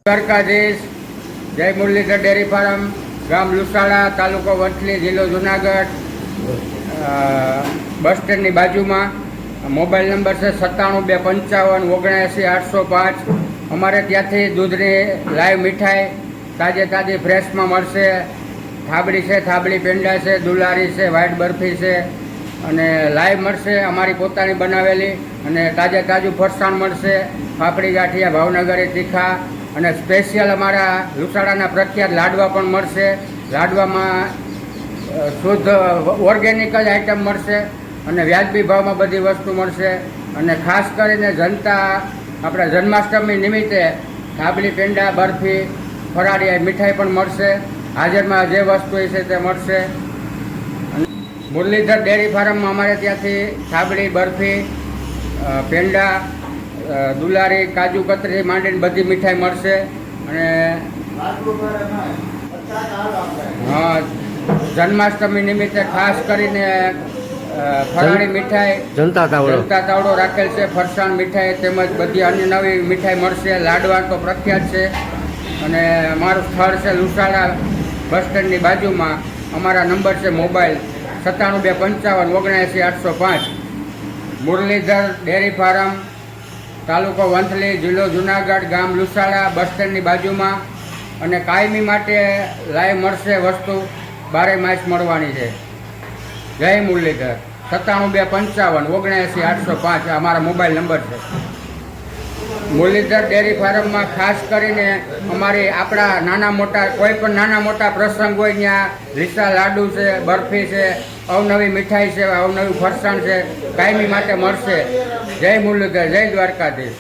દ્વારકાધીશ. જય Muralidhar dairy farm, ગામ લુસાડા, તાલુકો વંથલી, જિલ્લો જુનાગઢ. બસ સ્ટેન્ડની બાજુમાં. મોબાઈલ નંબર છે 9725577805. અમારે ત્યાંથી દૂધની લાઈવ મીઠાઈ તાજે તાજી ફ્રેશમાં મળશે. થાબડી છે, થાબડી પેંડા છે, દુલારી છે, વ્હાઈટ બરફી છે અને લાઈવ મળશે અમારી પોતાની બનાવેલી. અને તાજે તાજું ફરસાણ મળશે. પાપડી ગાંઠિયા, ભાવનગરી તીખા અને સ્પેશિયલ અમારા લુસાડાના પ્રખ્યાત લાડવા પણ મળશે. લાડવામાં શુદ્ધ ઓર્ગેનિક જ આઈટમ મળશે અને વ્યાજબી ભાવમાં બધી વસ્તુ મળશે. અને ખાસ કરીને જનતા આપણા જન્માષ્ટમી નિમિત્તે થાબડી પેંડા, બરફી, ફરાળી મીઠાઈ પણ મળશે. હાજરમાં જે વસ્તુ છે તે મળશે. મુરલીધર ડેરી ફાર્મમાં અમારે ત્યાંથી થાબડી, બરફી, પેંડા, દુલારી, કાજુ કતરી માંડીને બધી મીઠાઈ મળશે. અને હા, જન્માષ્ટમી નિમિત્તે ખાસ કરીને ફરાળી મીઠાઈ, જનતા તાવડો રાખેલ છે. ફરસાણ મીઠાઈ તેમજ બધી અન્ય નવી મીઠાઈ મળશે. લાડવા તો પ્રખ્યાત છે. અને અમારું સ્થળ છે લુસાડા, બસ સ્ટેન્ડની બાજુમાં. અમારા નંબર છે મોબાઈલ 9725577805. મુરલીધર ડેરી ફાર્મ, તાલુકો વંથલી, જિલ્લો જુનાગઢ, ગામ લુસાડા, બસ સ્ટેન્ડની બાજુમાં. અને કાયમી માટે લાઈવ મળશે વસ્તુ, 12 માસ મળવાની છે. જય મુરલીધર. 9725577805 અમારા મોબાઈલ નંબર છે. મુરલીધર ડેરી ફાર્મમાં ખાસ કરીને અમારી આપણા નાના મોટા કોઈ પણ નાના મોટા પ્રસંગ હોય ત્યાં લીસા લાડુ છે, બરફી છે, અવનવી મીઠાઈ છે, અવનવી ફરસાણ છે, કાયમી માટે મળશે. જય મુરલીધર, જય દ્વારકાધીશ.